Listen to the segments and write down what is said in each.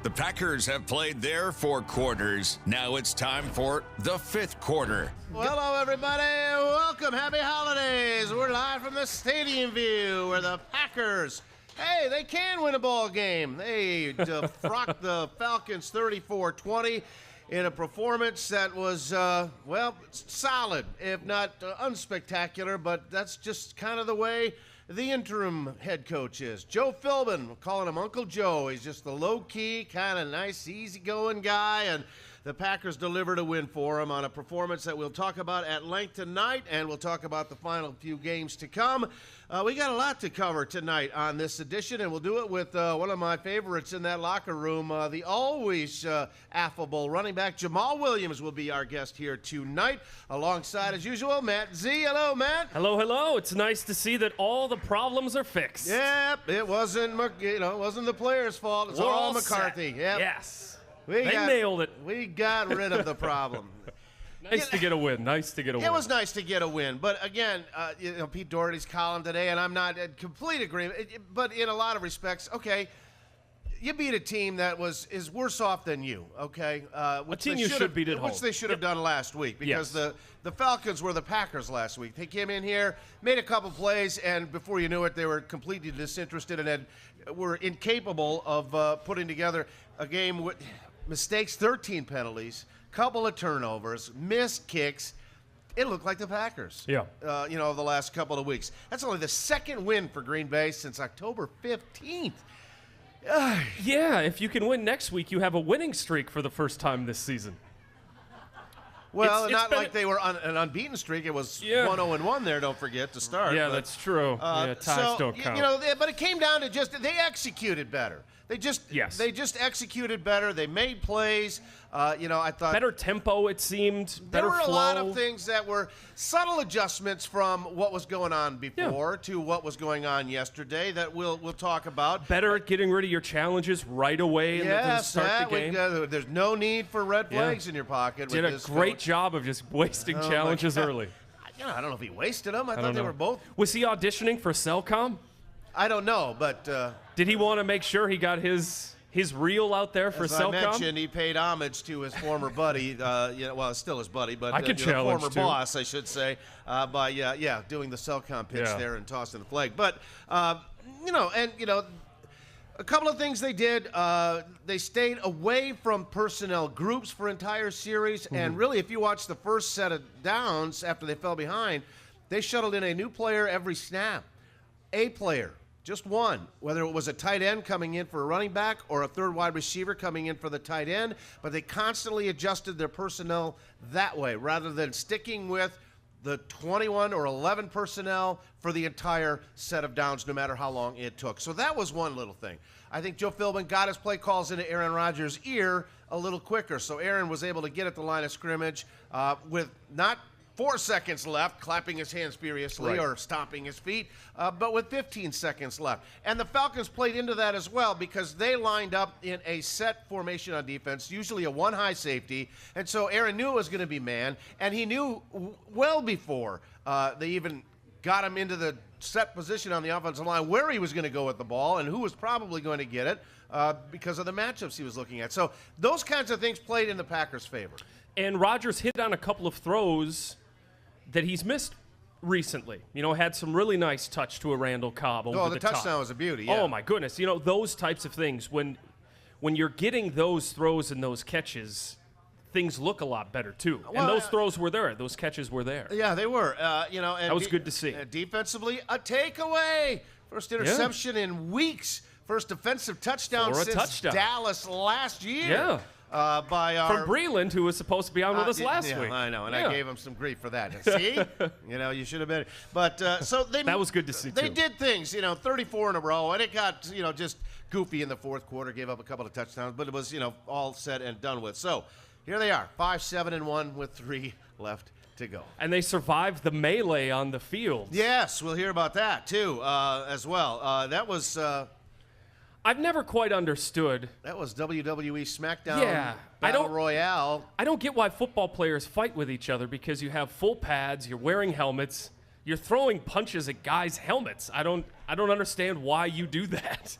The Packers have played their 4 quarters. Now it's time for the 5th quarter. Well, hello, everybody. Welcome. Happy holidays. We're live from the Stadium View where the Packers, hey, they can win a ball game. They defrocked the Falcons 34-20 in a performance that was, solid, if not unspectacular, but that's just kind of the way the interim head coach is. Joe Philbin, we're calling him Uncle Joe. He's just the low-key, kind of nice, easygoing guy, and the Packers delivered a win for him on a performance that we'll talk about at length tonight, and we'll talk about the final few games to come. We got a lot to cover tonight on this edition, and we'll do it with one of my favorites in that locker room, the always affable running back Jamaal Williams will be our guest here tonight, alongside, as usual, Matt Z. Hello, Matt. Hello, hello. It's nice to see that all the problems are fixed. Yep, it wasn't the players' fault. It's all McCarthy. Yep. Yes. They nailed it. We got rid of the problem. Nice to get a win. It was nice to get a win. But, again, Pete Doherty's column today, and I'm not in complete agreement, but in a lot of respects, okay, you beat a team that is worse off than you, okay? A team you should beat at home. Which they should have done last week, because the Falcons were the Packers last week. They came in here, made a couple plays, and before you knew it, they were completely disinterested and were incapable of putting together a game with mistakes, 13 penalties, couple of turnovers, missed kicks. It looked like the Packers, the last couple of weeks. That's only the second win for Green Bay since October 15th. Yeah, if you can win next week, you have a winning streak for the first time this season. Well, it's not like they were on an unbeaten streak. It was 1-0-1 there, don't forget, to start. Yeah, that's true. Ties don't count. But it came down to they executed better. They just executed better. They made plays. I thought better tempo. It seemed better flow. There were flow. a lot of things that were subtle adjustments from what was going on before to what was going on yesterday that we'll talk about. Better at getting rid of your challenges right away and start the game. There's no need for red flags in your pocket. Did a great job of just wasting challenges early. I don't know if he wasted them. I thought they were both. Was he auditioning for Cellcom? I don't know, but did he want to make sure he got his reel out there for Cellcom? As I mentioned, he paid homage to his former buddy. It's still his buddy, but I could challenge former boss, I should say, by doing the Cellcom pitch there and tossing the flag. But a couple of things they did. They stayed away from personnel groups for entire series, and really, if you watch the first set of downs after they fell behind, they shuttled in a new player every snap, a player. Just one, whether it was a tight end coming in for a running back or a third wide receiver coming in for the tight end, but they constantly adjusted their personnel that way rather than sticking with the 21 or 11 personnel for the entire set of downs, no matter how long it took. So that was one little thing. I think Joe Philbin got his play calls into Aaron Rodgers' ear a little quicker, so Aaron was able to get at the line of scrimmage with not 4 seconds left, clapping his hands furiously or stomping his feet, but with 15 seconds left. And the Falcons played into that as well because they lined up in a set formation on defense, usually a one-high safety, and so Aaron knew it was going to be man, and he knew well before they even got him into the set position on the offensive line where he was going to go with the ball and who was probably going to get it because of the matchups he was looking at. So those kinds of things played in the Packers' favor. And Rodgers hit on a couple of throws that he's missed recently. Had some really nice touch to a Randall Cobb over the top. Oh, the touchdown was a beauty, yeah. Oh, my goodness. Those types of things, when you're getting those throws and those catches, things look a lot better, too. Well, and those throws were there. Those catches were there. Yeah, they were. And that was good to see. Defensively, a takeaway. First interception in weeks. First defensive touchdown since Dallas last year. Yeah. By our from Breland, who was supposed to be on with us last week. I know, and I gave him some grief for that. See, you should have been. But so that was good to see. They did things, 34 in a row, and it got just goofy in the fourth quarter. Gave up a couple of touchdowns, but it was all said and done with. So here they are, 5-7-1 with 3 left to go. And they survived the melee on the field. Yes, we'll hear about that too as well. That was. I've never quite understood. That was WWE SmackDown Battle Royale. I don't get why football players fight with each other because you have full pads, you're wearing helmets, you're throwing punches at guys' helmets. I don't understand why you do that.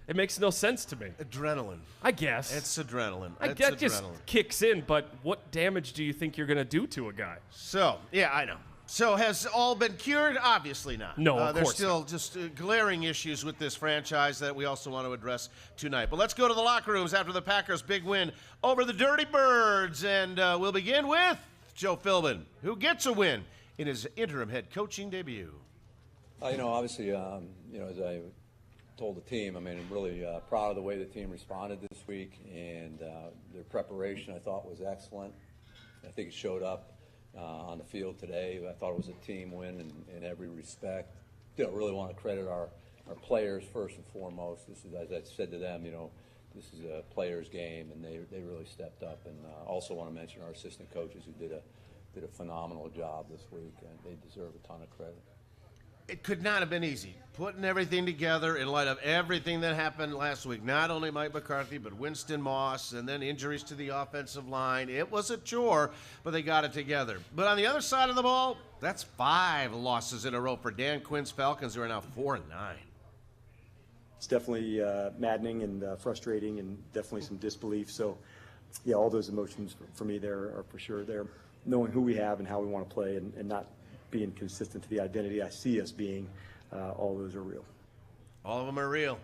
It makes no sense to me. Adrenaline. I guess. It's adrenaline. That just kicks in, but what damage do you think you're going to do to a guy? So, yeah, I know. So has all been cured? Obviously not. No, of there's course still just glaring issues with this franchise that we also want to address tonight. But let's go to the locker rooms after the Packers' big win over the Dirty Birds. And we'll begin with Joe Philbin, who gets a win in his interim head coaching debut. Obviously, as I told the team, I'm really proud of the way the team responded this week, and their preparation I thought was excellent. I think it showed up on the field today. I thought it was a team win in every respect. Really want to credit our players first and foremost. This is, as I said to them, this is a players' game, and they really stepped up. And also want to mention our assistant coaches who did a phenomenal job this week, and they deserve a ton of credit. It could not have been easy, putting everything together in light of everything that happened last week. Not only Mike McCarthy, but Winston Moss, and then injuries to the offensive line. It was a chore, but they got it together. But on the other side of the ball, that's 5 losses in a row for Dan Quinn's Falcons, who are now 4-9. It's definitely maddening and frustrating, and definitely some disbelief. So, yeah, all those emotions for me there are for sure there. Knowing who we have and how we want to play, and not being consistent to the identity I see us being, all those are real. All of them are real.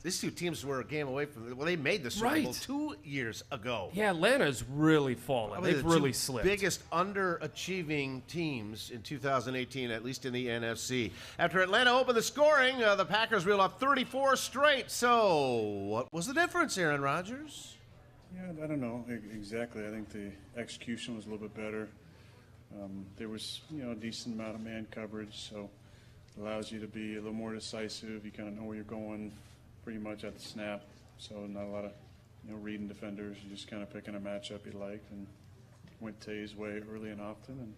These two teams were a game away from they made the Super Bowl 2 years ago. Yeah, Atlanta's really fallen. Probably They've the really two slipped. Biggest underachieving teams in 2018, at least in the NFC. After Atlanta opened the scoring, the Packers reeled off 34 straight. So, what was the difference, Aaron Rodgers? Yeah, I don't know exactly. I think the execution was a little bit better. There was, a decent amount of man coverage, so it allows you to be a little more decisive. You kind of know where you're going pretty much at the snap, so not a lot of, reading defenders. You're just kind of picking a matchup you liked and went Tay's way early and often, and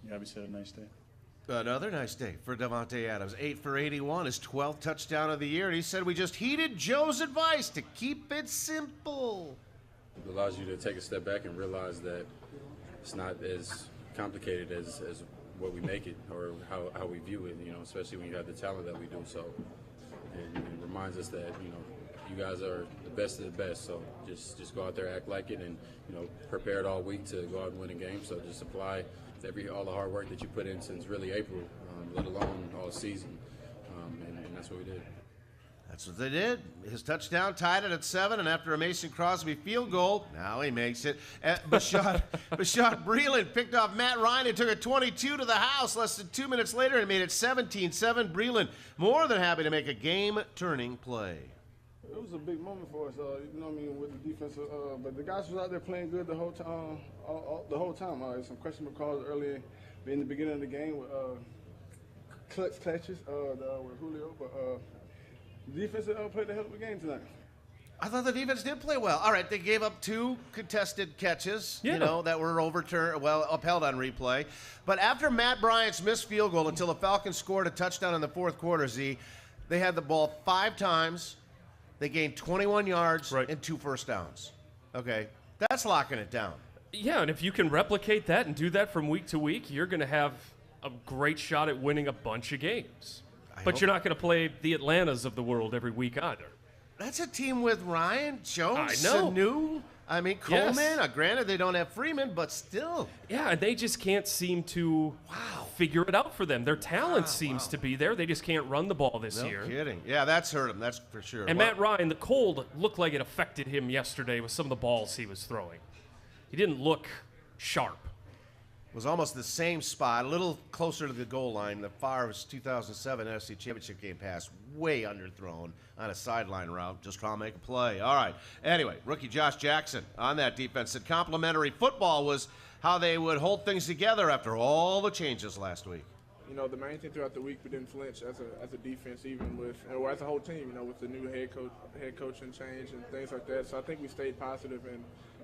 you obviously had a nice day. Another nice day for Davante Adams. 8 for 81, his 12th touchdown of the year. And he said, we just heeded Joe's advice to keep it simple. It allows you to take a step back and realize that it's not as complicated as what we make it, or how we view it, especially when you have the talent that we do. So it reminds us that, you guys are the best of the best. So just go out there, act like it, and, prepare it all week to go out and win a game. So just apply all the hard work that you put in since really April, let alone all season. And that's what we did. That's what they did. His touchdown tied it at 7, and after a Mason Crosby field goal, now he makes it. Bashad Breeland picked off Matt Ryan and took a 22 to the house. Less than 2 minutes later, he made it 17-7. Breeland more than happy to make a game-turning play. It was a big moment for us, with the defense. But the guys was out there playing good the whole time. The whole time. Some questionable calls early in the beginning of the game with clutches with Julio, but the defense played a hell of a game tonight. I thought the defense did play well. All right, they gave up 2 contested catches, that were upheld on replay. But after Matt Bryant's missed field goal until the Falcons scored a touchdown in the fourth quarter, they had the ball 5 times. They gained 21 yards and 2 first downs. Okay, that's locking it down. Yeah, and if you can replicate that and do that from week to week, you're going to have a great shot at winning a bunch of games. But you're not going to play the Atlantas of the world every week either. That's a team with Ryan, Jones, I know. Sanu, Coleman. Granted, they don't have Freeman, but still. Yeah, and they just can't seem to figure it out for them. Their talent seems to be there. They just can't run the ball this year. No kidding. Yeah, that's hurt him. That's for sure. And Matt Ryan, the cold looked like it affected him yesterday with some of the balls he was throwing. He didn't look sharp. Was almost the same spot, a little closer to the goal line. The Favre's 2007 NFC Championship game pass, way underthrown on a sideline route, just trying to make a play. All right. Anyway, rookie Josh Jackson on that defense said complimentary football was how they would hold things together after all the changes last week. The main thing throughout the week, we didn't flinch as a defense, even or as a whole team, with the new head coaching change and things like that. So I think we stayed positive and,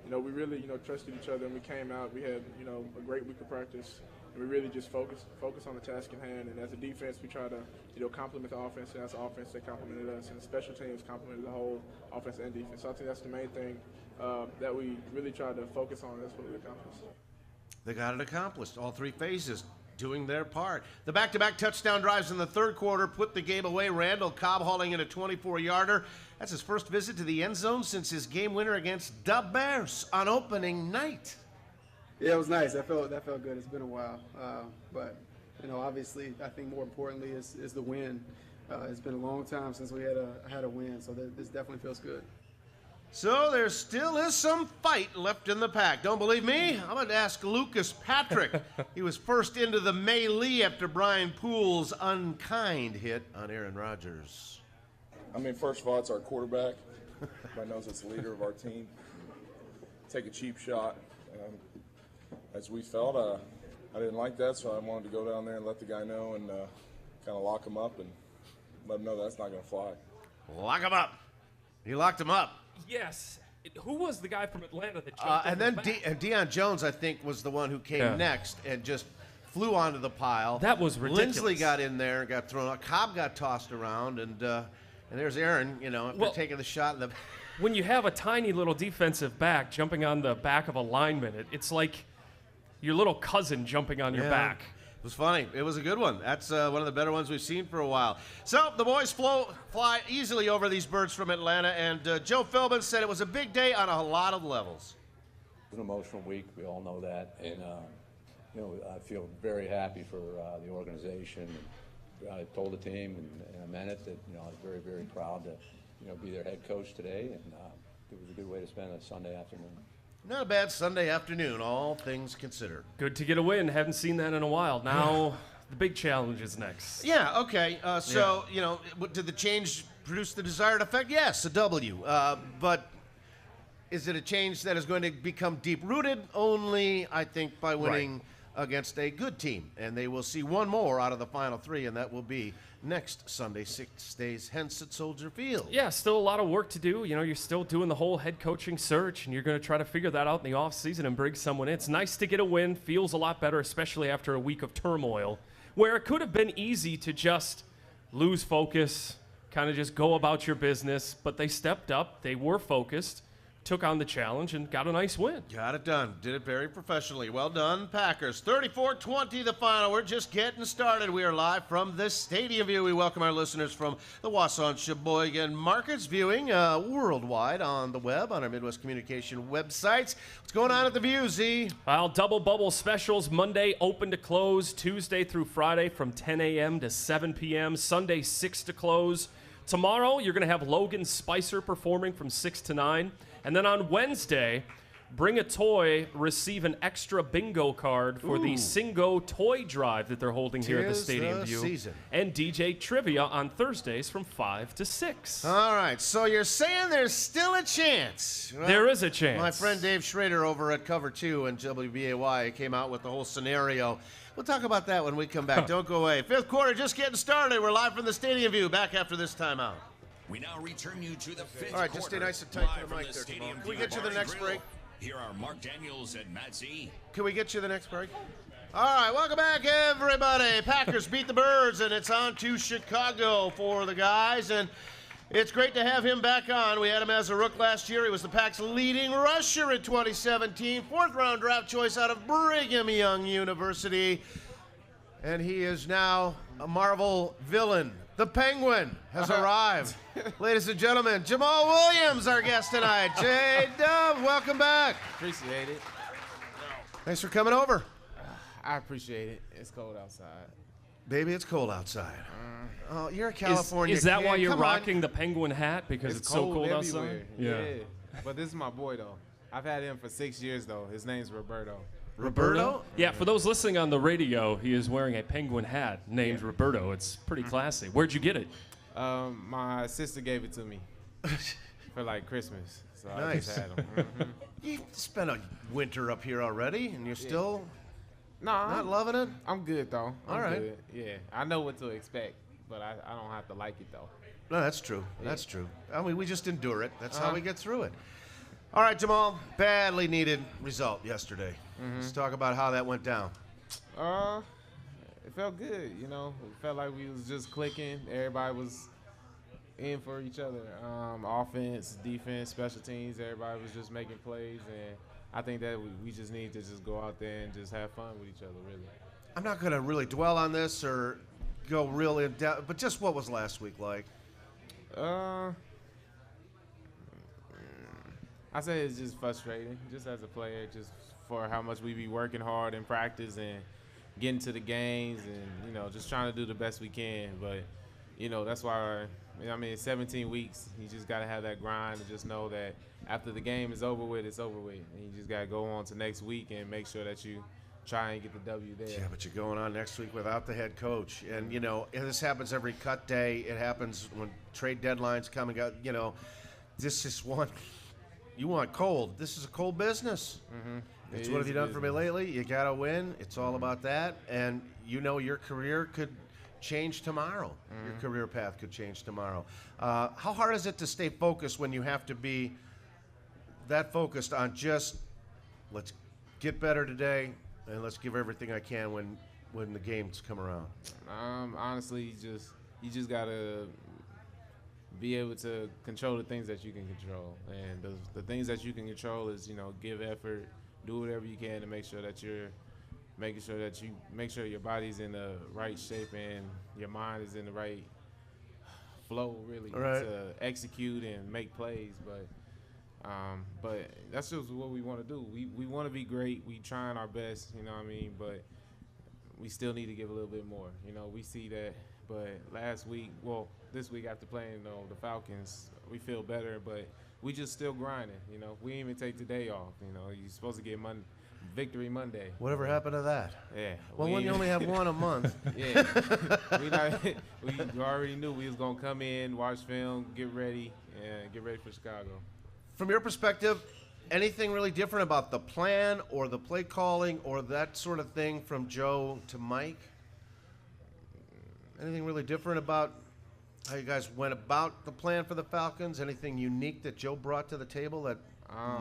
we really, trusted each other, and we came out. We had, a great week of practice, and we really just focused on the task in hand. And as a defense, we try to, complement the offense, and as an offense, they complemented us, and special teams complemented the whole offense and defense. So I think that's the main thing that we really tried to focus on. That's what we accomplished. They got it accomplished, all 3 phases. doing their part. The back-to-back touchdown drives in the third quarter put the game away. Randall Cobb hauling in a 24-yarder. That's his first visit to the end zone since his game winner against the Bears on opening night. Yeah, it was nice. That felt good. It's been a while. But, obviously, I think more importantly is the win. It's been a long time since we had a win, so this definitely feels good. So there still is some fight left in the pack. Don't believe me? I'm going to ask Lucas Patrick. He was first into the melee after Brian Poole's unkind hit on Aaron Rodgers. I mean, first of all, it's our quarterback. Everybody knows it's the leader of our team. Take a cheap shot. As we felt, I didn't like that, so I wanted to go down there and let the guy know and kind of lock him up and let him know that's not going to fly. Lock him up. He locked him up. Yes. Who was the guy from Atlanta that jumped and then Deion Jones, I think, was the one who came next and just flew onto the pile. That was ridiculous. Lindsley got in there and got thrown out. Cobb got tossed around, and there's Aaron, taking the shot. When you have a tiny little defensive back jumping on the back of a lineman, it's like your little cousin jumping on your back. It was funny. It was a good one. That's one of the better ones we've seen for a while. So the boys fly easily over these birds from Atlanta, and Joe Philbin said it was a big day on a lot of levels. It was an emotional week. We all know that. And, I feel very happy for the organization. I told the team, and I meant it, that, I was very, very proud to, be their head coach today. And it was a good way to spend a Sunday afternoon. Not a bad Sunday afternoon, all things considered. Good to get a win. Haven't seen that in a while. Now the big challenge is next. Yeah, okay. Did the change produce the desired effect? Yes, a W. But is it a change that is going to become deep-rooted? Only, I think, by winning against a good team. And they will see one more out of the final three, and that will be next Sunday, 6 days hence at Soldier Field. Yeah, still a lot of work to do. You're still doing the whole head coaching search, and you're going to try to figure that out in the offseason and bring someone in. It's nice to get a win. Feels a lot better, especially after a week of turmoil, where it could have been easy to just lose focus, kind of just go about your business. But they stepped up. They were focused, took on the challenge, and got a nice win. Got it done. Did it very professionally. Well done, Packers. 34-20 the final. We're just getting started. We are live from the Stadium View. We welcome our listeners from the Wausau, Sheboygan markets, viewing worldwide on the web, on our Midwest Communication websites. What's going on at the View, Z? Well, double bubble specials. Monday open to close. Tuesday through Friday from 10 a.m. to 7 p.m. Sunday 6 to close. Tomorrow, you're going to have Logan Spicer performing from 6 to 9. And then on Wednesday, bring a toy, receive an extra bingo card for the Singo toy drive that they're holding here at the Stadium View. Season. And DJ Trivia on Thursdays from 5 to 6. All right, so you're saying there's still a chance. Well, there is a chance. My friend Dave Schrader over at Cover 2 and WBAY came out with the whole scenario. We'll talk about that when we come back. Don't go away. Fifth quarter just getting started. We're live from the Stadium View. Back after this timeout. We now return you to the fifth quarter. All right, just stay nice and tight to the mic there, Jamaal. Can we get you the next break? Here are Mark Daniels and Matt Z. Can we get you the next break? All right, welcome back, everybody. Packers beat the Birds, and it's on to Chicago for the guys. And it's great to have him back on. We had him as a rook last year. He was the Pack's leading rusher in 2017. Fourth-round draft choice out of Brigham Young University. And he is now a Marvel villain. The Penguin has arrived. Ladies and gentlemen, Jamaal Williams, our guest tonight. J-Dub, welcome back. Appreciate it. Thanks for coming over. I appreciate it. It's cold outside. Baby, it's cold outside. Oh, you're a California Is that kid. why you're Come on. rocking the Penguin hat? Because it's so cold outside? Yeah. But this is my boy, though. I've had him for 6 years, though. His name's Roberto. Roberto? Yeah, for those listening on the radio, he is wearing a Penguin hat named Roberto. It's pretty classy. Where'd you get it? My sister gave it to me for like Christmas. So I Nice. just had him. You spent a winter up here already, and you're still No, not loving it? I'm good, though. I'm All right. good. Yeah, I know what to expect, but I don't have to like it, though. No, that's true. That's true. I mean, we just endure it. That's how we get through it. All right, Jamaal, badly needed result yesterday. Let's talk about how that went down. It felt good, you know. It felt like we was just clicking. Everybody was in for each other. Offense, defense, special teams, everybody was just making plays. And I think that we just need to just go out there and just have fun with each other, really. I'm not going to really dwell on this or go real in depth, but just what was last week like? I say it's just frustrating, just as a player, just for how much we be working hard in practice and getting to the games and, just trying to do the best we can. But, that's why, 17 weeks, you just got to have that grind and just know that after the game is over with, it's over with. And you just got to go on to next week and make sure that you try and get the W there. Yeah, but you're going on next week without the head coach. And, this happens every cut day. It happens when trade deadlines come and go. This is one you want cold. This is a cold business. Mm-hmm. It's what have you done for me lately? You got to win. It's all about that. And, your career could change tomorrow. Mm-hmm. Your career path could change tomorrow. How hard is it to stay focused when you have to be that focused on just let's get better today and let's give everything I can when the games come around? Honestly, you just gotta be able to control the things that you can control, and the things that you can control is give effort, do whatever you can to make sure that you're making sure that you make sure your body's in the right shape and your mind is in the right flow, really, to execute and make plays. But that's just what we want to do. We want to be great. We trying our best, but we still need to give a little bit more. We see that. But this week after playing the Falcons, we feel better, but we just still grinding. We didn't even take today off. You're supposed to get Victory Monday. Whatever happened to that? Yeah. Well, when you only have one a month. Yeah. We already knew we was going to come in, watch film, get ready for Chicago. From your perspective, anything really different about the plan or the play calling or that sort of thing from Joe to Mike? Anything really different about how you guys went about the plan for the Falcons? Anything unique that Joe brought to the table that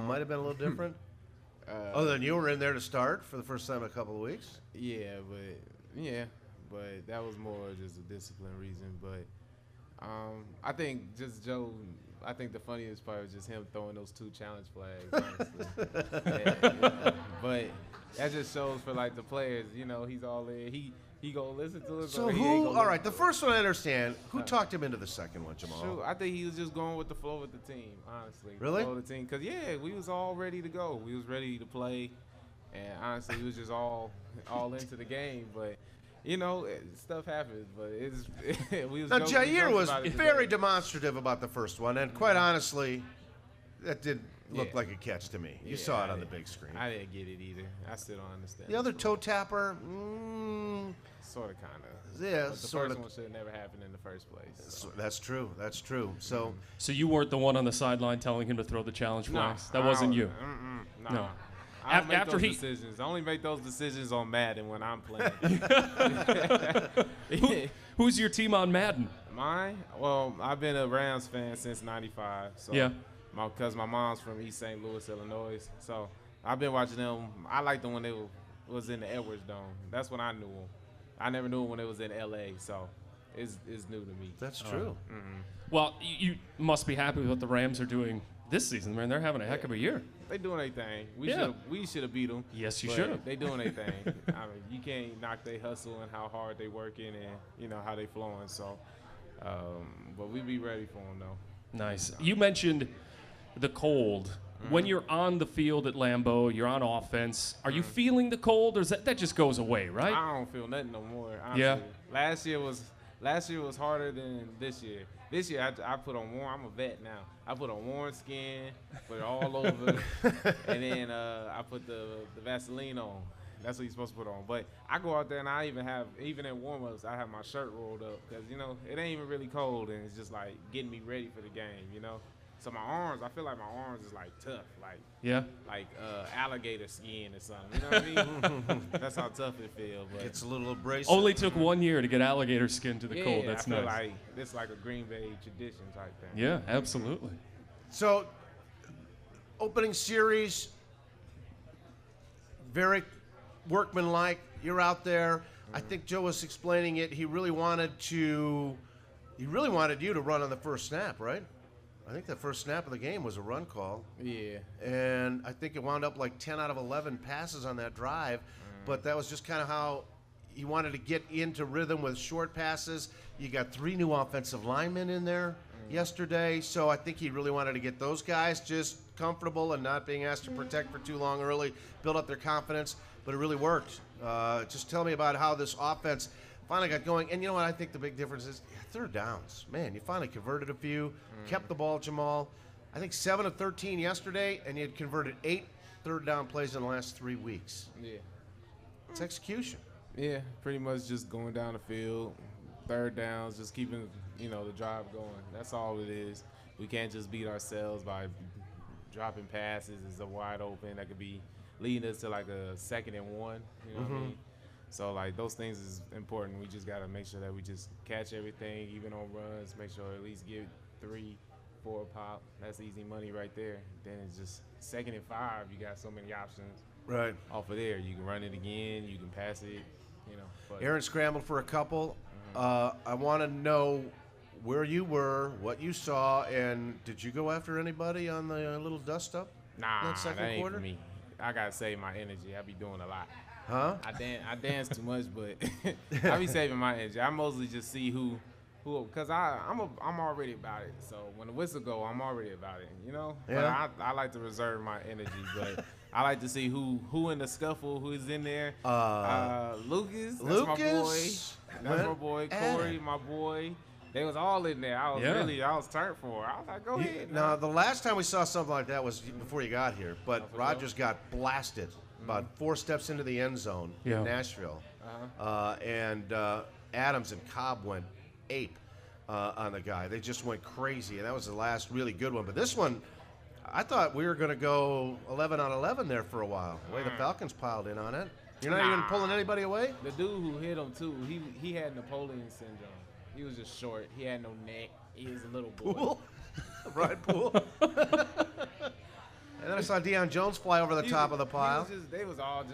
might have been a little different? Other than you were in there to start for the first time in a couple of weeks? Yeah, but that was more just a discipline reason. But I think just Joe, I think the funniest part was just him throwing those 2 challenge flags. Honestly. But that just shows for the players, he's all in. He gonna listen to it. So all right, the first one I understand. Who talked him into the second one, Jamaal? Sure, I think he was just going with the flow with the team, honestly. Really? The flow with the team, because we was all ready to go. We was ready to play, and honestly, we was just all into the game. But stuff happens. But we was. Now Jair was very demonstrative about the first one, and quite honestly, that didn't look like a catch to me. You saw it on the big screen. I didn't get it either. I still don't understand. The other toe tapper. Sort of, kind of. Yeah, but the first one should have never happened in the first place. So. That's true. So you weren't the one on the sideline telling him to throw the challenge flags? That wasn't you? No. I don't make those decisions. I only make those decisions on Madden when I'm playing. Who's your team on Madden? Mine? Well, I've been a Rams fan since '95. So yeah. Because my mom's from East St. Louis, Illinois. So I've been watching them. I liked them when they was in the Edwards Dome. That's when I knew them. I never knew when it was in L.A., so it's new to me. That's true. Well, you must be happy with what the Rams are doing this season, man. They're having a heck of a year. They doing their thing. We should have beat them. Yes, you should have. They doing their thing. You can't knock their hustle and how hard they working and how they flowing. So, but we be ready for them though. Nice. You mentioned the cold. When you're on the field at Lambeau, you're on offense. Are you feeling the cold, or is that just goes away, right? I don't feel nothing no more. Honestly. Yeah. Last year was harder than this year. This year I put on warm. I'm a vet now. I put on warm skin, put it all over, and then I put the Vaseline on. That's what you're supposed to put on. But I go out there and I even in warm-ups, I have my shirt rolled up because it ain't even really cold, and it's just like getting me ready for the game. So my arms, I feel like my arms is tough, like alligator skin or something. You know what I mean? That's how tough it feels. It's a little abrasive. Only took 1 year to get alligator skin to the cold. That's I feel nice. like it's like a Green Bay tradition type thing. Yeah, absolutely. So, opening series, very workmanlike. You're out there. I think Joe was explaining it. He really wanted you to run on the first snap, right? I think the first snap of the game was a run call. Yeah. And I think it wound up 10 out of 11 passes on that drive. But that was just kind of how he wanted to get into rhythm with short passes. You got 3 new offensive linemen in there yesterday, so I think he really wanted to get those guys just comfortable and not being asked to protect for too long early, build up their confidence, but it really worked. Just tell me about how this offense finally got going. And you know what I think the big difference is? Third downs. Man, you finally converted a few, kept the ball, Jamaal. I think 7 of 13 yesterday, and you had converted 8 third down plays in the last 3 weeks. Yeah. It's execution. Yeah, pretty much just going down the field, third downs, just keeping, the drive going. That's all it is. We can't just beat ourselves by dropping passes. It's a wide open that could be leading us to like a 2nd and 1, you know what I mean? So, like, those things is important. We just got to make sure that we just catch everything, even on runs, make sure at least get 3, 4 pop. That's easy money right there. Then it's just 2nd and 5. You got so many options. Right. Off of there. You can run it again. You can pass it, But Aaron scrambled for a couple. I want to know where you were, what you saw, and did you go after anybody on the little dust-up? Nah, that second that ain't quarter? for me. I got to save my energy. I be doing a lot. Huh? I dance too much, but I be saving my energy. I mostly just see who, because I'm already about it. So when the whistle go, I'm already about it, Yeah. But I like to reserve my energy, but I like to see who in the scuffle, who's in there. Lucas, that's my boy. That's my boy. Corey, my boy. They was all in there. I was turned for. I was like, go ahead. Now, the last time we saw something like that was before you got here, but Rodgers got blasted about 4 steps into the end zone in Nashville. And Adams and Cobb went ape on the guy. They just went crazy, and that was the last really good one. But this one, I thought we were going to go 11 on 11 there for a while. The way the Falcons piled in on it. You're not even pulling anybody away? The dude who hit him, too, he had Napoleon syndrome. He was just short. He had no neck. He was a little boy. Poole? Brian Poole? And then I saw Deion Jones fly over the top of the pile. They was a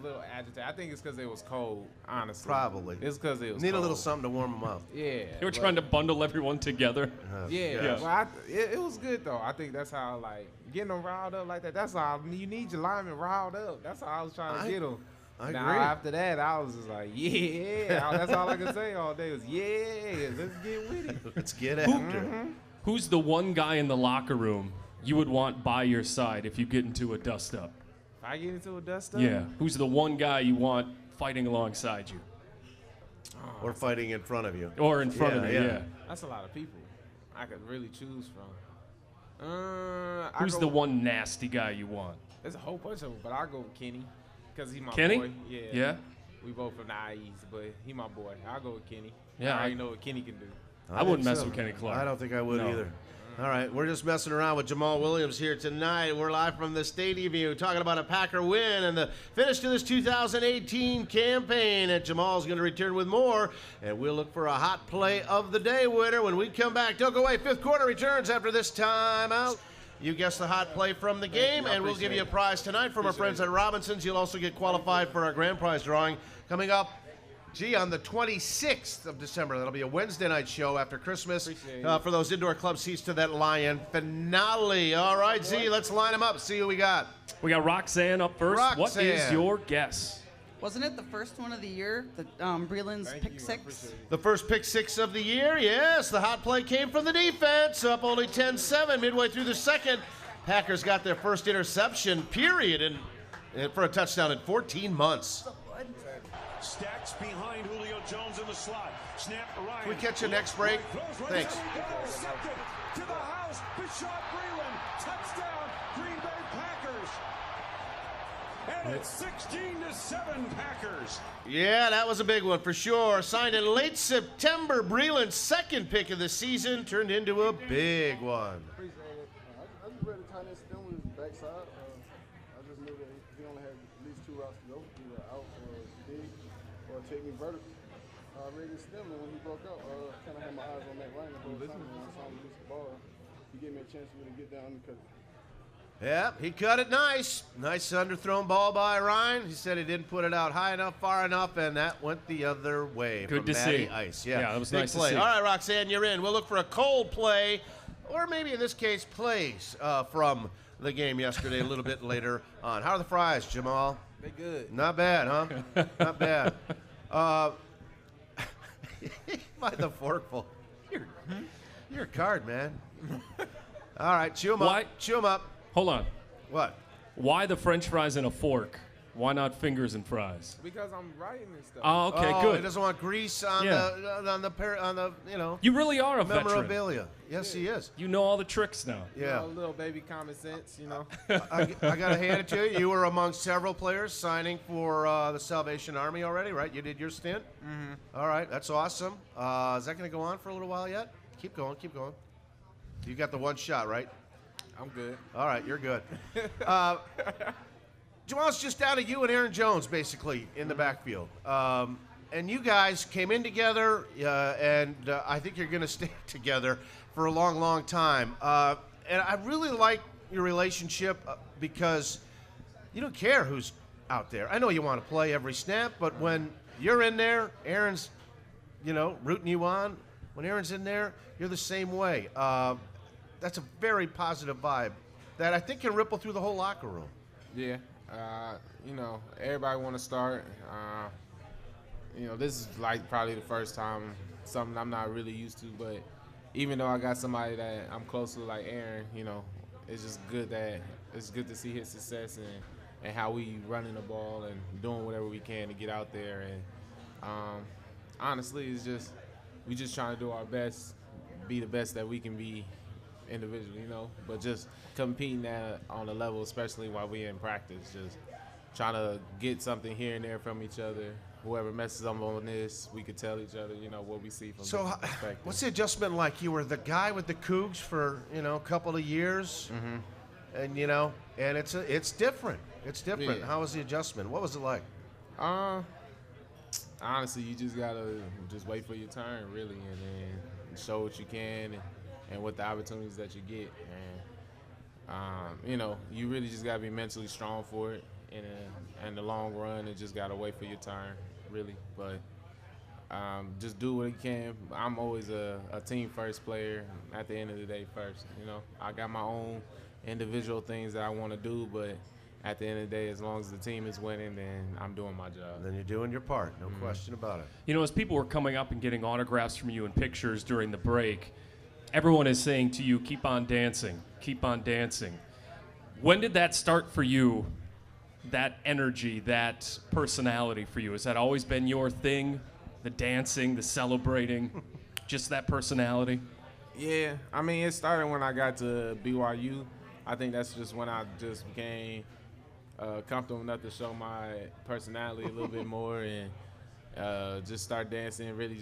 little agitated. I think it's because it was cold, honestly. Probably. It's because it was Need cold. a little something to warm them up. Yeah. They were trying to bundle everyone together. Yeah. Well, it was good, though. I think that's how, getting them riled up like that, that's how you need your linemen riled up. That's how I was trying to get them. I now, agree. After that, I was just like, yeah. That's all I could say all day was, yeah, let's get with it. Let's get after it. Who's the one guy in the locker room you would want by your side if you get into a dust-up? If I get into a dust-up? Yeah. Who's the one guy you want fighting alongside you? Or fighting in front of you. Or in front of you, yeah. That's a lot of people I could really choose from. Who's the one nasty guy you want? There's a whole bunch of them, but I'll go with Kenny. Because he's my Kenny? boy. Yeah. We both from the IEs, but he my boy. I'll go with Kenny. Yeah, I already know what Kenny can do. I wouldn't mess with Kenny Clark. I don't think I would No. either. All right, we're just messing around with Jamaal Williams here tonight. We're live from the Stadium View talking about a Packer win and the finish to this 2018 campaign. And Jamal's going to return with more, and we'll look for a hot play of the day winner when we come back. Don't go away. 5th quarter returns after this timeout. You guess the hot play from the game, and we'll give you a prize tonight from our friends at Robinson's. You'll also get qualified for our grand prize drawing coming up, on the 26th of December. That'll be a Wednesday night show after Christmas for those indoor club seats to that Lion finale. All right, Z, let's line them up. See who we got. We got Roxanne up first. What is Roxanne. your guess? Wasn't it the first one of the year? The Breland's pick six? The first pick 6 of the year, yes. The hot play came from the defense, up only 10-7 midway through the second. Packers got their first interception, period, and for a touchdown in 14 months. Stacks behind Julio Jones in the slot. Snap Ryan. Can we catch you next break? Thanks. Intercepted to the house. Bishop Breeland. Touchdown. Green Bay Packers. And it's 16-7 Packers. Yeah, that was a big one for sure. Signed in late September, Breeland's second pick of the season turned into a big one. Appreciate it. I just read the tight end stem with his backside. I just knew that he only had at least 2 routes to go, either out or dig or take me vertical. I read his stem, and when he broke out, kind of had my eyes on that line the whole time. When I saw him release the ball, he gave me a chance to really get down because. Yeah, he cut it nice. Nice underthrown ball by Ryan. He said he didn't put it out high enough, far enough, and that went the other way. Good from to Matty see. Ice. Yeah, that was big nice to play. see. All right, Roxanne, you're in. We'll look for a cold play, or maybe in this case, plays from the game yesterday a little bit later on. How are the fries, Jamaal? They good. Not bad, huh? Not bad. By the forkful. You're a card, man. All right, chew them up. Chew them up. Hold on. What? Why the French fries in a fork? Why not fingers and fries? Because I'm writing and stuff. Oh, okay, good. He doesn't want grease on the you know. You really are a veteran. Memorabilia. Yes, he is. You know all the tricks now. Yeah. A little baby common sense, you know. I got to hand it to you. You were among several players signing for the Salvation Army already, right? You did your stint? Mm-hmm. All right, that's awesome. Is that going to go on for a little while yet? Keep going, keep going. You got the one shot, right? I'm good. All right, you're good. Jamal's just down to you and Aaron Jones, basically, in the backfield. And you guys came in together, and I think you're going to stay together for a long, long time. And I really like your relationship because you don't care who's out there. I know you want to play every snap, but when you're in there, Aaron's, rooting you on. When Aaron's in there, you're the same way. That's a very positive vibe that I think can ripple through the whole locker room. Yeah. Everybody want to start. This is like probably the first time, something I'm not really used to, but even though I got somebody that I'm close to like Aaron, it's just good to see his success and how we running the ball and doing whatever we can to get out there. And honestly, we just trying to do our best, be the best that we can be individually, but just competing on a level, especially while we're in practice, just trying to get something here and there from each other. Whoever messes up on this, we could tell each other, what we see from different perspectives. What's the adjustment like? You were the guy with the Cougs for, a couple of years, and, and it's different. It's different. Yeah. How was the adjustment? What was it like? Honestly, you just got to just wait for your turn, really, and then show what you can and what the opportunities that you get. And, you really just got to be mentally strong for it. In the long run, and just got to wait for your turn, really. But just do what you can. I'm always a team-first player at the end of the day first. I got my own individual things that I want to do, but at the end of the day, as long as the team is winning, then I'm doing my job. Then you're doing your part, no question about it. As people were coming up and getting autographs from you and pictures during the break, everyone is saying to you, keep on dancing, keep on dancing. When did that start for you, that energy, that personality for you? Has that always been your thing, the dancing, the celebrating, just that personality? Yeah, it started when I got to BYU. I think that's just when I just became comfortable enough to show my personality a little bit more and just start dancing, really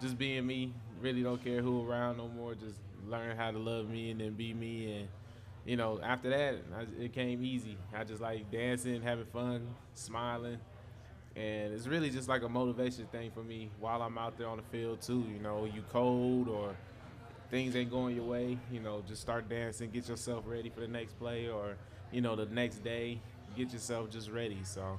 just being me. Really don't care who around no more, just learn how to love me and then be me. And after that, it came easy. I just like dancing, having fun, smiling. And it's really just like a motivation thing for me while I'm out there on the field, too. You cold or things ain't going your way, just start dancing, get yourself ready for the next play or, the next day, get yourself just ready. So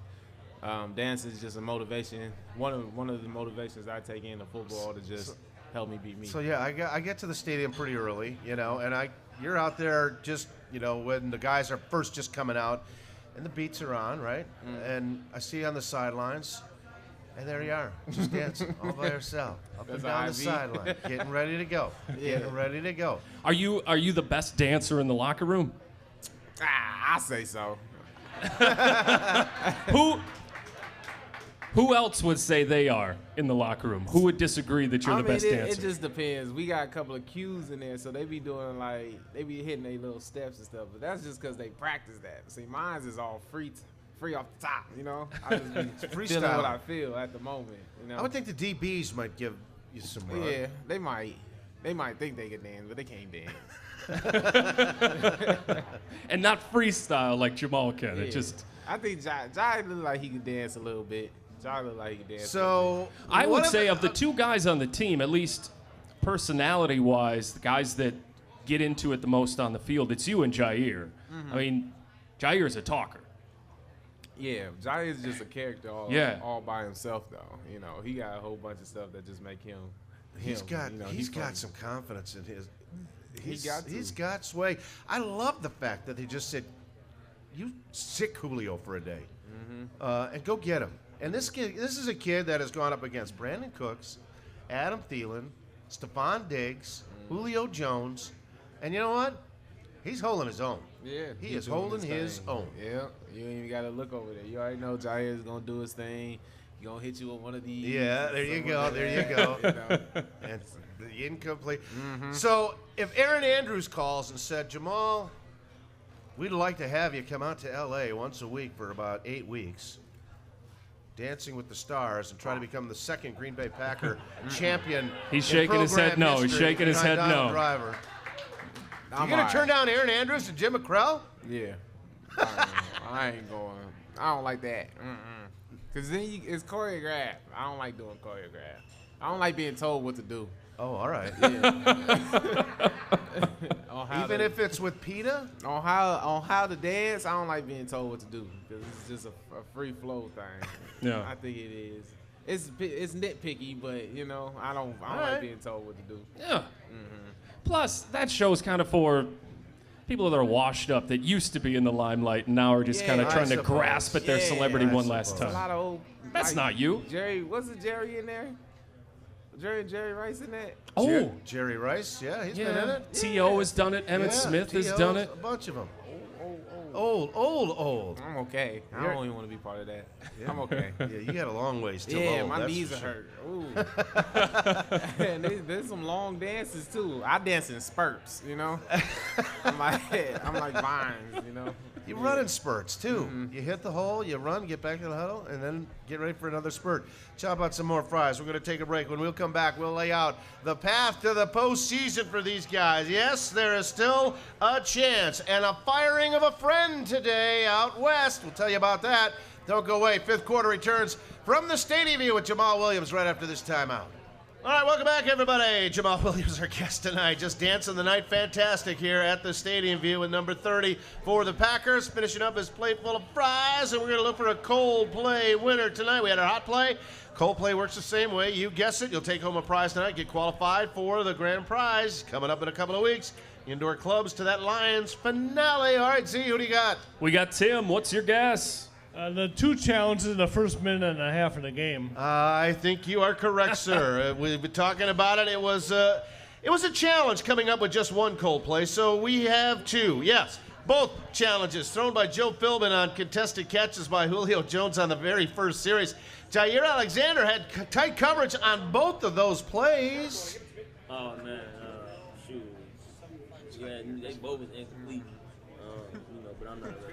dancing is just a motivation. One of the motivations I take into football to just help me be me. So, yeah, I get to the stadium pretty early, and you're out there just, when the guys are first just coming out, and the beats are on, right? And I see you on the sidelines, and there you are, just dancing all by yourself, up and down the sideline, getting ready to go, getting ready to go. Are you the best dancer in the locker room? I say so. Who else would say they are in the locker room? Who would disagree that you're the best dancer? It just depends. We got a couple of cues in there, so they be doing they be hitting their little steps and stuff. But that's just because they practice that. See, mine is all free off the top. I just be feeling what I feel at the moment. I would think the DBs might give you some run. Yeah, they might. They might think they can dance, but they can't dance. And not freestyle like Jamaal can. Yeah. It just. I think Jai look like he can dance a little bit. Jai look like he can dance. So I would say of the two guys on the team, at least personality-wise, the guys that get into it the most on the field, it's you and Jair. Jair is a talker. Yeah, Jai is just a character all by himself, though. He got a whole bunch of stuff that just make him. He's got some confidence in his. He's got sway. I love the fact that they just said, "You sick Julio for a day, and go get him." And this is a kid that has gone up against Brandon Cooks, Adam Thielen, Stephon Diggs, Julio Jones, and you know what? He's holding his own. Yeah, he is holding his own. Yeah, you ain't even got to look over there. You already know Jair's going to do his thing. He's going to hit you with one of these. Yeah, there you go. There you go. And the incomplete. Mm-hmm. So if Aaron Andrews calls and said, Jamaal, we'd like to have you come out to L.A. once a week for about 8 weeks, Dancing with the Stars, and try to become the second Green Bay Packer champion. He's shaking his head no. He's shaking his head no. Driver. You going to turn down Aaron Andrews and Jim McCrell? Yeah. I ain't going. I don't like that. Because then it's choreographed. I don't like doing choreographed. I don't like being told what to do. Oh, all right. Yeah. Even if it's with PETA? On how to dance, I don't like being told what to do. Because it's just a free flow thing. Yeah. I think it is. It's nitpicky, but, you know, I don't like being told what to do. Yeah. Plus, that show's kind of for people that are washed up, that used to be in the limelight and now are just kind of trying to grasp at their celebrity one last time. A lot of old. That's not you. Jerry, wasn't Jerry in there? Jerry Rice in that? Oh, Jerry Rice, yeah, he's been in it. T.O. has done it. Emmett Smith has done it. A bunch of them. Old. I'm okay. I don't even want to be part of that. Yeah. I'm okay. Yeah, you got a long ways till yeah, old. my knees are hurt. Ooh. And there's some long dances too. I dance in spurts, you know. I'm like vines, you know. You run in spurts too. You hit the hole, you run, get back to the huddle, and then get ready for another spurt. Chop out some more fries. We're going to take a break. When we'll come back, we'll lay out the path to the postseason for these guys. Yes, there is still a chance, and a firing of a friend today out west. We'll tell you about that. Don't go away. Fifth quarter returns from the Stadium View with Jamaal Williams right after this timeout. All right, welcome back, everybody. Jamaal Williams, our guest tonight. Just dancing the night fantastic here at the Stadium View with number 30 for the Packers, finishing up his plate full of fries, and we're going to look for a cold play winner tonight. We had our hot play. Cold play works the same way. You guess it. You'll take home a prize tonight, get qualified for the grand prize coming up in a couple of weeks. Indoor clubs to that Lions finale. All right, Z, who do you got? We got Tim. What's your guess? The two challenges in the first minute and a half of the game. I think you are correct, sir. We've been talking about it. It was a challenge coming up with just one cold play, so we have two. Yes, both challenges thrown by Joe Philbin on contested catches by Julio Jones on the very first series. Jair Alexander had tight coverage on both of those plays. Oh, man. Shoot. Yeah, they both was incomplete. But I'm not a referee.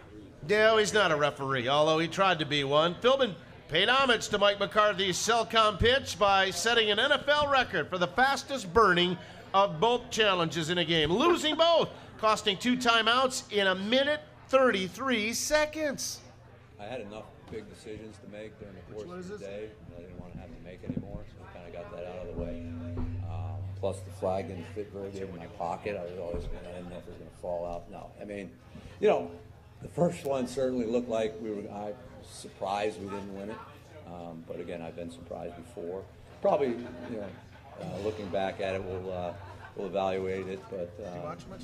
No, he's not a referee, although he tried to be one. Philbin paid homage to Mike McCarthy's Cellcom pitch by setting an NFL record for the fastest burning of both challenges in a game, losing both, costing 2 timeouts in 1:33 seconds. I had enough big decisions to make during the course of the day that I didn't want to have to make anymore, so I kind of got that out of the way. Plus, the flag didn't fit very good in my pocket. I didn't know if it was going to fall out. No, I mean, you know, the first one certainly looked like I was surprised we didn't win it. But again, I've been surprised before. Probably, you know, looking back at it, we'll evaluate it. But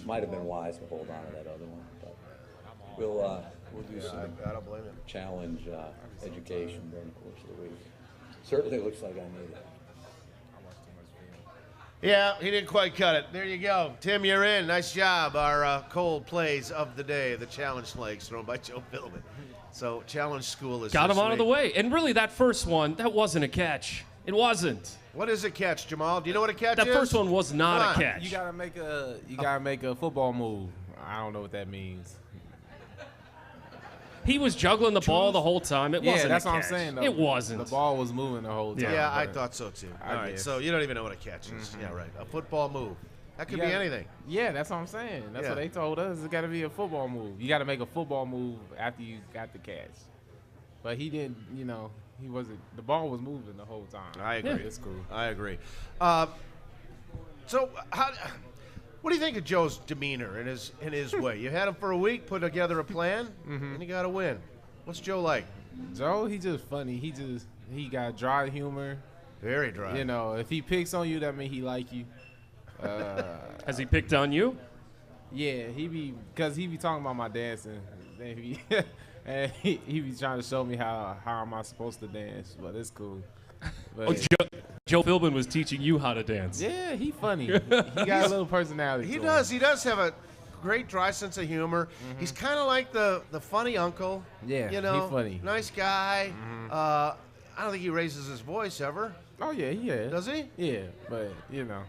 might have been wise to hold on to that other one. But we'll do some I don't blame him. challenge education during the course of the week. Certainly looks like I need it. Yeah, he didn't quite cut it. There you go. Tim, you're in. Nice job. Our cold plays of the day, the challenge legs thrown by Joe Philbin. So challenge school is got him out of the way. And really, that first one, that wasn't a catch. It wasn't. What is a catch, Jamaal? Do you know what a catch is? That first one was not a catch. You gotta make a football move. I don't know what that means. He was juggling the ball the whole time. It wasn't that's a catch. what I'm saying, though. It wasn't. The ball was moving the whole time. Yeah, I thought so, too. All right, guess. so you don't even know what a catch is. Yeah, right. A football move. That could be anything. Yeah, that's what I'm saying. That's what they told us. It's got to be a football move. You got to make a football move after you got the catch. But he didn't, you know, he wasn't. The ball was moving the whole time. I agree. Yeah, it's cool. I agree. So what do you think of Joe's demeanor in his way? You had him for a week, put together a plan, and you got to win. What's Joe like? Joe, he just funny. He got dry humor. Very dry. You know, if he picks on you, that means he like you. Has he picked on you? Yeah, because he be talking about my dancing. And he be trying to show me how am I supposed to dance, but it's cool. But Oh, Joe Philbin was teaching you how to dance. yeah, he funny. He got a little personality. He to does. him. He does have a great dry sense of humor. He's kind of like the funny uncle. Yeah, you know, he funny. nice guy. I don't think he raises his voice ever. Oh yeah, yeah. Does he? Yeah, but you know,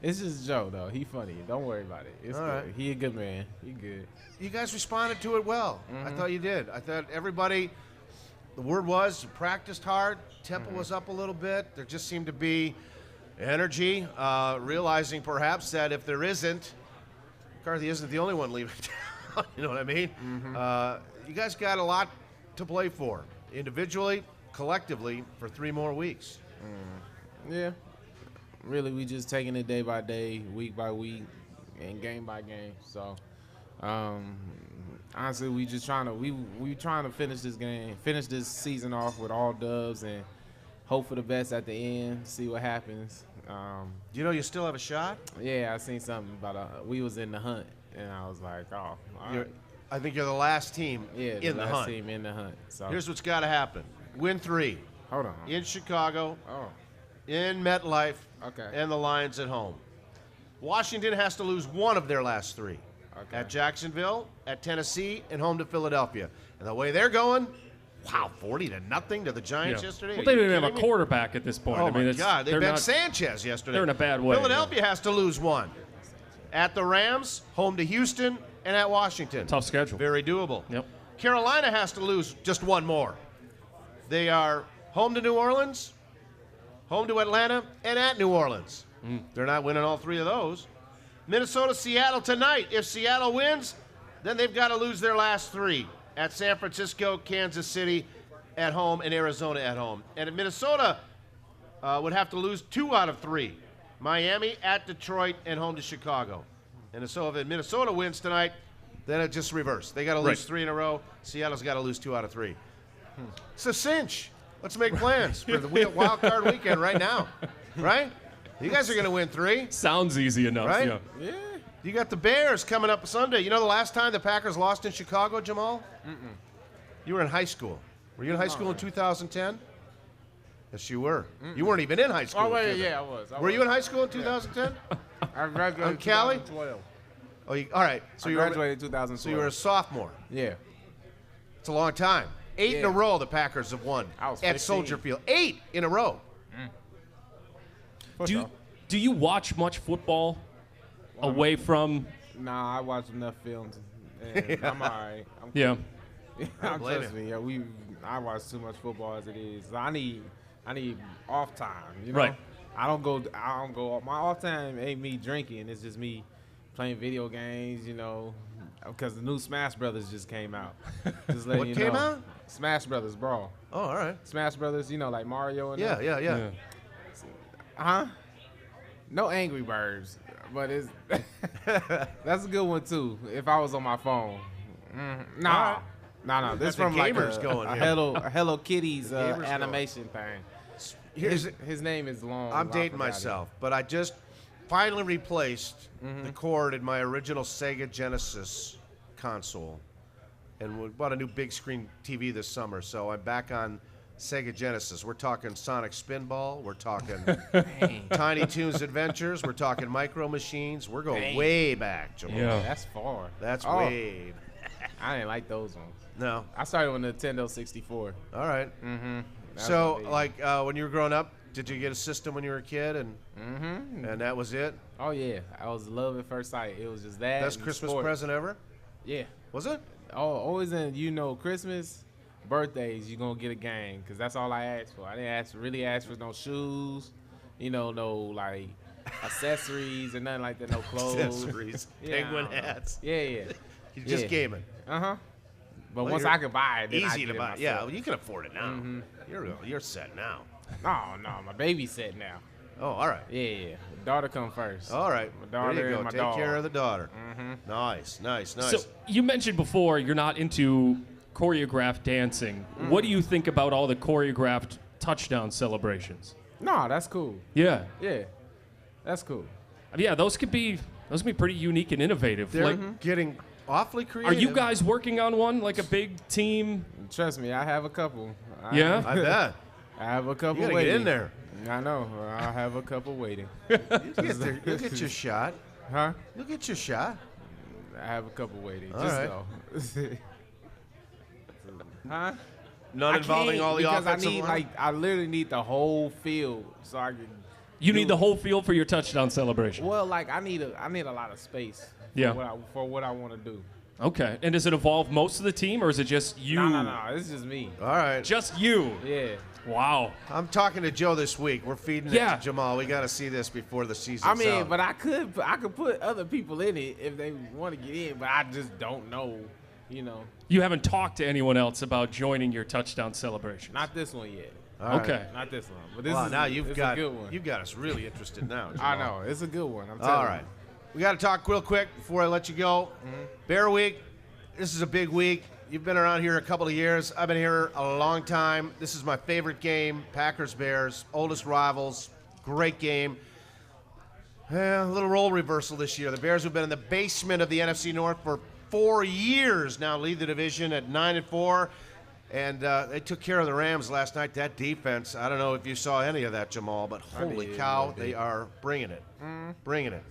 it's just Joe though. He funny. Don't worry about it. It's All good. right. He a good man. He good. You guys responded to it well. I thought you did. I thought everybody, the word was, you practiced hard. Tempo was up a little bit. There just seemed to be energy, realizing perhaps that if there isn't, McCarthy isn't the only one leaving town. You know what I mean? You guys got a lot to play for, individually, collectively, for 3 more weeks. Yeah. Really, we just taking it day by day, week by week, and game by game. So, honestly, we just trying to finish this season off with all dubs, and hope for the best at the end. See what happens. You know, you still have a shot. Yeah, I seen something about we was in the hunt, and I was like, oh, all right. I think you're the last team Yeah, in the last hunt. team in the hunt. So Here's what's got to happen: win 3 hold on. in Chicago, Oh, in MetLife, okay. and the Lions at home. Washington has to lose 1 of their last 3. Okay. At Jacksonville, at Tennessee, and home to Philadelphia. And the way they're going, wow, 40-0 to the Giants yesterday. Well, Are they you don't even have a kidding me? quarterback at this point. Oh, I mean, my it's, God. They they're benched not- Sanchez yesterday. They're in a bad way. Philadelphia has to lose 1. At the Rams, home to Houston, and at Washington. Tough schedule. Very doable. Yep. Carolina has to lose just 1 more. They are home to New Orleans, home to Atlanta, and at New Orleans. They're not winning all 3 of those. Minnesota, Seattle tonight. If Seattle wins, then they've got to lose their last 3 at San Francisco, Kansas City at home, and Arizona at home. And if Minnesota would have to lose 2 out of 3. Miami, at Detroit, and home to Chicago. And so if Minnesota wins tonight, then it just reverse. They got to lose 3 in a row. Seattle's got to lose 2 out of 3. It's a cinch. Let's make plans for the wild card weekend right now. Right? You guys are going to win 3. Sounds easy enough. Right? Yeah. Yeah. You got the Bears coming up Sunday. You know the last time the Packers lost in Chicago, Jamaal? You were in high school. Were you in high school in 2010? Yes, you were. You weren't even in high school. Oh, in wait, 2000. yeah, I was. Were you in high school in 2010? I graduated in Cali? 2012. Oh, all right. So I you were graduated in 2012. So you were a sophomore. Yeah. It's a long time. 8 in a Yeah. row the Packers have won I was at 15. Soldier Field. 8 in a row. Do you watch much football away from? Nah, I watch enough films. And I'm all right. Yeah. I'm blame trust me. Yeah, I watch too much football as it is. I need off time. You know? Right. I don't go. My off time ain't me drinking. It's just me playing video games. You know, because the new Smash Brothers just came out. Just letting What you came know. out? Smash Brothers Brawl. Oh, all right. Smash Brothers. You know, like Mario and them. Yeah. Huh? No Angry Birds, but it's that's a good one too. If I was on my phone, nah. This the from like gamers a going here. Hello Kitty's gamers animation thing. His name is long. I'm I dating forgot it. myself, but I just finally replaced the cord in my original Sega Genesis console, and we bought a new big screen TV this summer. So I'm back on Sega Genesis. We're talking Sonic Spinball. We're talking Tiny Toons Adventures. We're talking Micro Machines. We're going way back, Jamal. Yeah. That's far. That's Oh, way. I didn't like those ones. No. I started with Nintendo 64. All right. So, like, when you were growing up, did you get a system when you were a kid, and that was it? Oh yeah, I was love at first sight. It was just that. Best and Christmas sports. present ever? Yeah. Was it? Oh, always in Christmas, birthdays, you're gonna get a game, because that's all I asked for. I didn't really ask for no shoes, no like accessories or nothing like that, no clothes. Accessories. Penguin I don't know. hats. Yeah. You're just gaming. But Well, once you're I could buy it, then I Easy get to it buy. myself. Yeah, well, you can afford it now. You're set now. No, my baby's set now. Oh, all right. Yeah. Daughter come first. All right. My daughter there you go. and my Take dog. care of the daughter. Nice. So you mentioned before you're not into choreographed dancing. What do you think about all the choreographed touchdown celebrations? No, that's cool. Yeah. Yeah, that's cool. Yeah, those could be pretty unique and innovative. They're Like, getting awfully Are creative. you guys working on one, like a big team? Trust me, I have a couple. Yeah? I bet. I have a couple You gotta waiting. get in there. I know. I have a couple waiting. You'll get your shot. Huh? You'll get your shot. I have a couple waiting. All Just right. though. Huh? None involving all the because offensive I need, line? I literally need the whole field so I can. You do- need the whole field for your touchdown celebration. Well, like I need a lot of space. Yeah. For what I want to do. Okay. And does it involve most of the team, or is it just you? No. It's just me. All right. Just you. Yeah. Wow. I'm talking to Joe this week. We're feeding it to Jamaal. We got to see this before the season's I mean, out. but I could put other people in it if they want to get in, but I just don't know. You know. You haven't talked to anyone else about joining your touchdown celebration. Not this one yet. All okay. right. Not this one. But this Well, is now it's you've a got good one. you got us really interested now. I Jamaal. know. It's a good one. I'm telling All right. We got to talk real quick before I let you go. Bear Week. This is a big week. You've been around here a couple of years. I've been here a long time. This is my favorite game. Packers-Bears, oldest rivals. Great game. A little role reversal this year. The Bears have been in the basement of the NFC North for 4 years now, lead the division at 9-4. And they took care of the Rams last night. That defense, I don't know if you saw any of that, Jamaal, but holy cow, they are bringing it. Bringing it.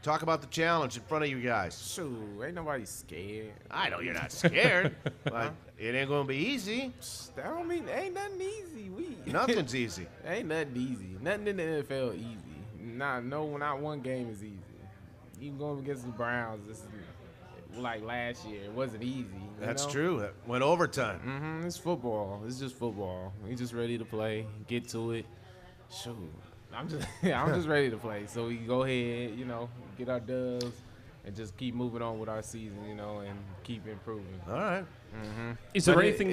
Talk about the challenge in front of you guys. Shoot, ain't nobody scared. I know you're not scared, but it ain't going to be easy. That don't mean ain't nothing easy. Nothing's easy. Ain't nothing easy. Nothing in the NFL easy. Not one game is easy. You going against the Browns, this is like last year. It wasn't easy. That's true. It went overtime. It's football. It's just football. We just ready to play. Get to it. Shoot. I'm just ready to play. So we can go ahead, get our dubs and just keep moving on with our season, and keep improving. All right. Is there anything?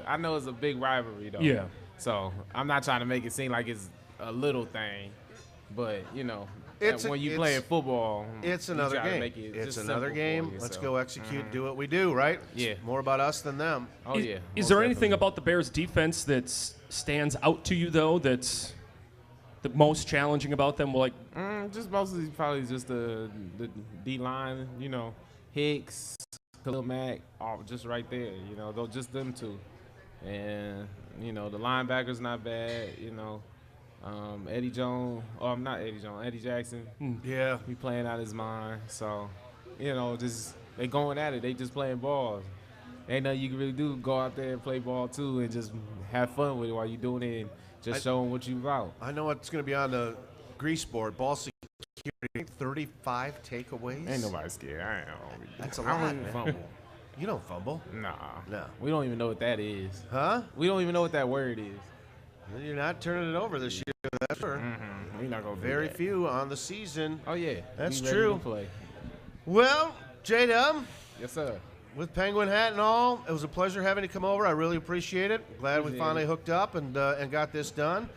I know it's a big rivalry though. Yeah. So I'm not trying to make it seem like it's a little thing, but when you play football, it's you another try to game. make it It's just another simple for game. you, Let's so. go execute, do what we do, right? Yeah. It's more about us than them. Oh yeah. Is most there anything definitely. about the Bears' defense that stands out to you though? That's the most challenging about them? Like, just mostly probably just the D line, Hicks, Khalil Mack, all just right there, just them two. And, the linebackers not bad, Eddie Jones, not Eddie Jones, Eddie Jackson. Yeah. He playing out his mind. So, just they going at it. They just playing balls. Ain't nothing you can really do. Go out there and play ball too and just have fun with it while you're doing it and just showing what you about. I know it's going to be on the grease board. Ball security, 35 takeaways. Ain't nobody scared. That's a I lot, don't even man. fumble. You don't fumble. Nah. No. We don't even know what that is. Huh? We don't even know what that word is. You're not turning it over this year, that's for sure. We're not gonna do Very that. few on the season. Oh yeah, That's we ready true. to play. Well, J-Dub, Yes, sir. with Penguin hat and all, it was a pleasure having you come over. I really appreciate it. Glad we Appreciate finally it. hooked up and got this done.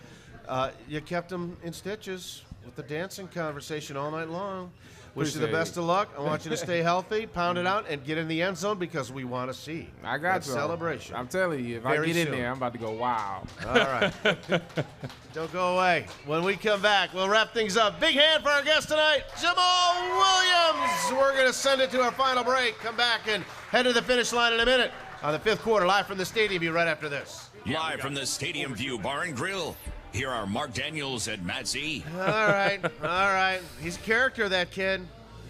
You kept them in stitches with the dancing conversation all night long. Wish you the Appreciate best it. of luck. I want you to stay healthy, pound it out, and get in the end zone because we want to see I got that you. celebration. I'm telling you, if Very I get in soon. there, I'm about to go wow. All right. Don't go away. When we come back, we'll wrap things up. Big hand for our guest tonight, Jamaal Williams. We're going to send it to our final break. Come back and head to the finish line in a minute on the fifth quarter, live from the Stadium View right after this. Live from the Stadium View Bar and Grill, here are Mark Daniels and Matt Z. All right. All right. He's a character, that kid.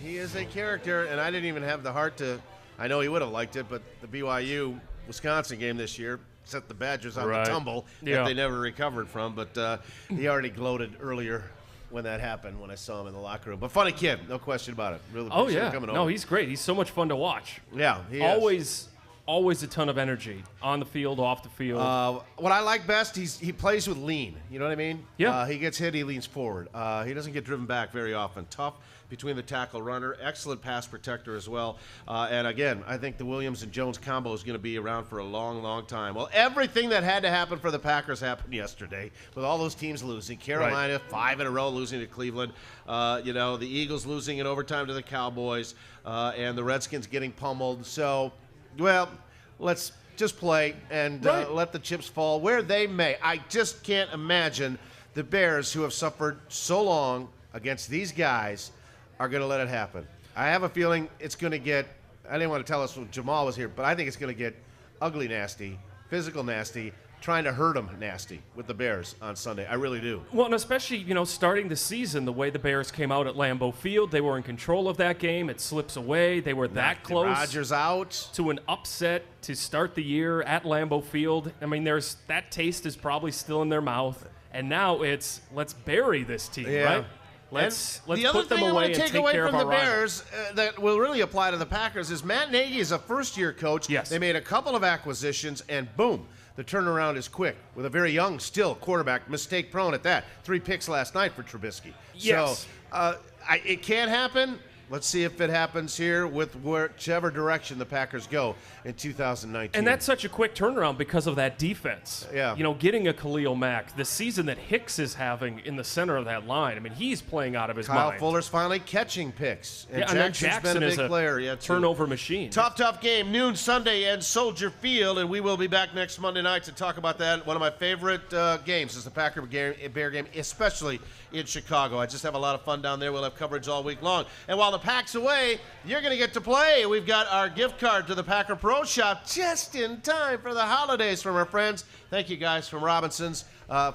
He is a character, and I didn't even have the heart to. I know he would have liked it, but the BYU Wisconsin game this year set the Badgers on Right. the tumble Yeah. that they never recovered from. But he already gloated earlier when that happened, when I saw him in the locker room. But funny kid, no question about it. Really oh appreciate yeah, him coming no, over. he's great. He's so much fun to watch. Yeah, he is. Always a ton of energy on the field, off the field. What I like best, he plays with lean. You know what I mean? Yeah. He gets hit, he leans forward. He doesn't get driven back very often. Tough between the tackle runner, excellent pass protector as well. And again, I think the Williams and Jones combo is going to be around for a long, long time. Well, everything that had to happen for the Packers happened yesterday with all those teams losing. Carolina, 5 in a row losing to Cleveland. The Eagles losing in overtime to the Cowboys, and the Redskins getting pummeled. So, well, let's just play and let the chips fall where they may. I just can't imagine the Bears, who have suffered so long against these guys, are going to let it happen. I have a feeling it's going to get, I didn't want to tell us when Jamaal was here, but I think it's going to get ugly nasty, physical nasty, trying to hurt them nasty with the Bears on Sunday. I really do. Well, and especially, starting the season, the way the Bears came out at Lambeau Field, they were in control of that game. It slips away. They were that close. Rodgers out. To an upset to start the year at Lambeau Field. I mean, that taste is probably still in their mouth. And now it's, let's bury this team, right? Let's put them away and take care of our the Bears that will really apply to the Packers is Matt Nagy is a first-year coach. Yes. They made a couple of acquisitions, and boom, the turnaround is quick with a very young, still quarterback, mistake-prone at that. 3 picks last night for Trubisky. Yes. So it can happen. Let's see if it happens here with whichever direction the Packers go in 2019. And that's such a quick turnaround because of that defense. Yeah. Getting a Khalil Mack, the season that Hicks is having in the center of that line. I mean, he's playing out of his mind. Kyle Fuller's finally catching picks. And and Jackson's been a big player. Yeah, turnover machine. Tough game, noon Sunday at Soldier Field, and we will be back next Monday night to talk about that. One of my favorite games is the Packer-Bear game, especially in Chicago. I just have a lot of fun down there. We'll have coverage all week long. And while the Pack's away, you're going to get to play. We've got our gift card to the Packer Pro Shop just in time for the holidays from our friends. Thank you guys from Robinson's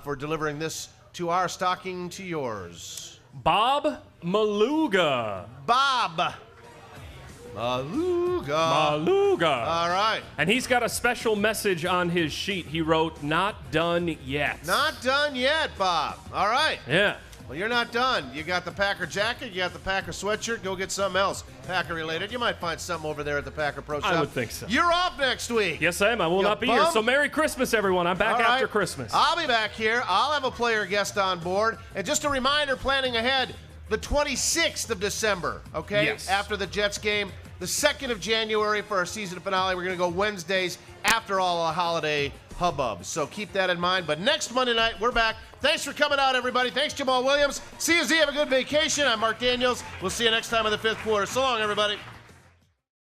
for delivering this to our stocking to yours. Bob Maluga. Bob Maluga. All right. And he's got a special message on his sheet. He wrote, "Not done yet." Not done yet, Bob. All right. Yeah. Well, you're not done. You got the Packer jacket. You got the Packer sweatshirt. Go get something else Packer-related. You might find something over there at the Packer Pro Shop. I would think so. You're off next week. Yes, I am. I will not be here. So Merry Christmas, everyone. I'm back after Christmas. I'll be back here. I'll have a player guest on board. And just a reminder, planning ahead, the 26th of December, okay? Yes. After the Jets game. The 2nd of January for our season finale. We're going to go Wednesdays after all the holiday hubbub. So keep that in mind. But next Monday night, we're back. Thanks for coming out, everybody. Thanks, Jamaal Williams. See you, Z. Have a good vacation. I'm Mark Daniels. We'll see you next time in the 5th quarter. So long, everybody.